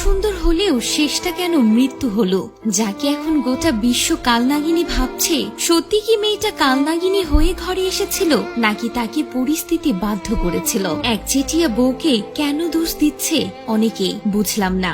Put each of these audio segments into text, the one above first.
সুন্দর হলেও শেষটা কেন মৃত্যু হলো? যাকে এখন গোটা বিশ্ব কালনাগিনী ভাবছে, সত্যি কি মেয়েটা কালনাগিনী হয়ে ঘরে এসেছিল, নাকি তাকে পরিস্থিতি বাধ্য করেছিল? একচেটিয়া বউকে কেন দোষ দিচ্ছে অনেকেই, বুঝলাম না।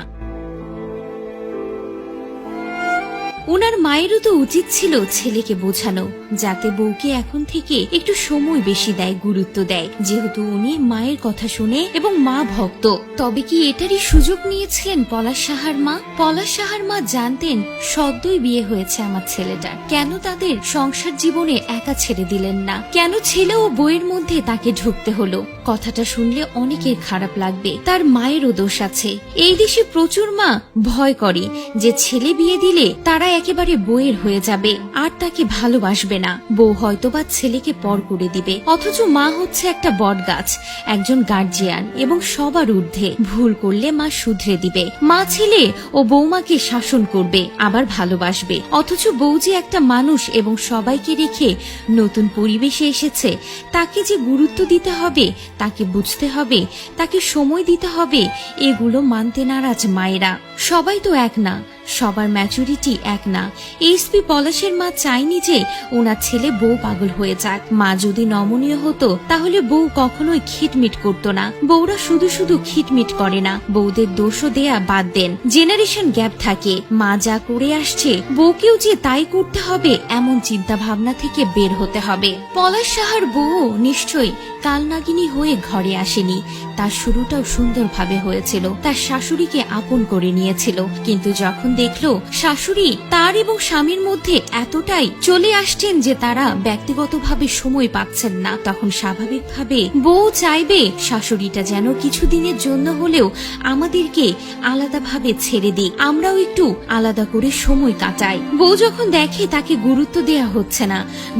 ওনার মায়েরও তো উচিত ছিল ছেলেকে বোঝানো, যাতে বউকে এখন থেকে একটু সময় বেশি দেয়, গুরুত্ব দেয়, যেহেতু উনি মায়ের কথা শুনে এবং মা ভক্ত। তবে কি এটারই সুযোগ নিয়েছিলেন পলাশ সাহার মা? পলাশ সাহার মা জানতেন সদ্যই বিয়ে হয়েছে আমার ছেলেটার, কেন তাদের সংসার জীবনে একা ছেড়ে দিলেন না? কেন ছেলে ও বউয়ের মধ্যে তাকে ঢুকতে হলো? কথাটা শুনলে অনেকের খারাপ লাগবে, তার মায়েরও দোষ আছে। এই দেশে প্রচুর মা ভয় করে যে ছেলে বিয়ে দিলে তারা একেবারে বউয়ের হয়ে যাবে আর তাকে ভালোবাসবে না, বউ হয়তোবা ছেলেকে পর করে দিবে। অথচ মা হচ্ছে একটা বট গাছ, একজন গার্জিয়ান এবং সবার ঊর্ধ্বে। ভুল করলে মা শুধরে দিবে, মা ছেলে ও বৌমাকে শাসন করবে, আবার ভালোবাসবে। অথচ বউ যে একটা মানুষ এবং সবাইকে রেখে নতুন পরিবেশে এসেছে, তাকে যে গুরুত্ব দিতে হবে, তাকে বুঝতে হবে, তাকে সময় দিতে হবে, এগুলো মানতে নারাজ মায়েরা। সবাই তো এক না, সবার ম্যাচুরিটি এক না। এসপি পলাশের মা চায়নি যে ওনার ছেলে বউ পাগল হয়ে যাক। মা যদি নমনীয় হতো তাহলে বউ কখনোই খিটমিট করতো না। বউরা শুধু শুধু খিটমিট করে না, বউদের দোষও দেয়া বাদ দেন। জেনারেশন গ্যাপ থাকে, মা যা করে আসছে বউকেও যে তাই করতে হবে, এমন চিন্তা ভাবনা থেকে বের হতে হবে। পলাশ সাহার বউ নিশ্চয়ই কালনাগিনী হয়ে ঘরে আসেনি, তার শুরুটাও সুন্দরভাবে হয়েছিল। তার শাশুড়িকে আপন করে নিয়েছিল, কিন্তু যখন দেখলো শাশুড়ি তার এবং স্বামীর মধ্যে এতটাই চলে আসছেন যে তারা ব্যক্তিগতভাবে সময় পাচ্ছেন না, তখন স্বাভাবিকভাবে বউ চাইবে শাশুড়িটা যেন কিছুদিনের জন্য হলেও আমাদেরকে আলাদাভাবে ছেড়ে দিক, আমরাও একটু আলাদা করে সময় কাটাই। বউ যখন দেখে তাকে গুরুত্ব দেয়া হচ্ছে না,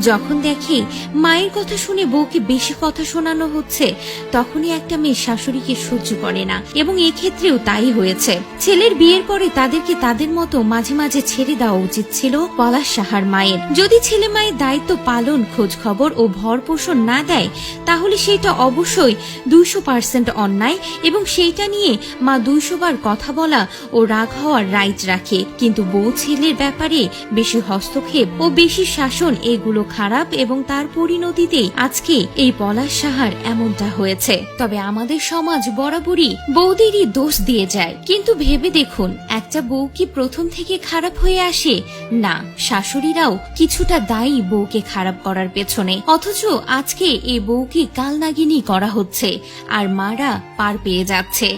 যখন দেখে মায়ের কথা শুনে বউকে বেশি কথা শোনানো হচ্ছে, তখনই একটা মেয়ে শাশুড়িকে সহ্য করে না, এবং এক্ষেত্রেও তাই হয়েছে। ছেলের বিয়ের পরে তাদেরকে তাদের মতো মাঝে মাঝে ছেড়ে দেওয়া উচিত ছিল পলাশ সাহার মায়ের। যদি ছেলে মায়ের দায়িত্ব পালন, খোঁজ খবর ও ভর পোষণ না দেয়, তাহলে সেটা অবশ্যই 200% অন্যায়, এবং সেইটা নিয়ে মা 200 বার কথা বলা ও রাগ হওয়ার রাইট রাখে। কিন্তু বউ ছেলের ব্যাপারে বেশি হস্তক্ষেপ ও বেশি শাসন, এগুলো খারাপ, এবং তার পরিণতিতেই আজকে এই পলাশ সাহার এমনটা হয়েছে। তবে আমাদের সমাজ বরাবরই বউদেরই দোষ দিয়ে যায়, কিন্তু ভেবে দেখুন, একটা বউ কি প্রথম থেকে খারাপ হয়ে আসে? না, শাশুড়িরাও কিছুটা দায়ী বউকে খারাপ করার পেছনে। অথচ আজকে এই বউকে কালনাগিনী করা হচ্ছে আর মারা পার পেয়ে যাচ্ছে।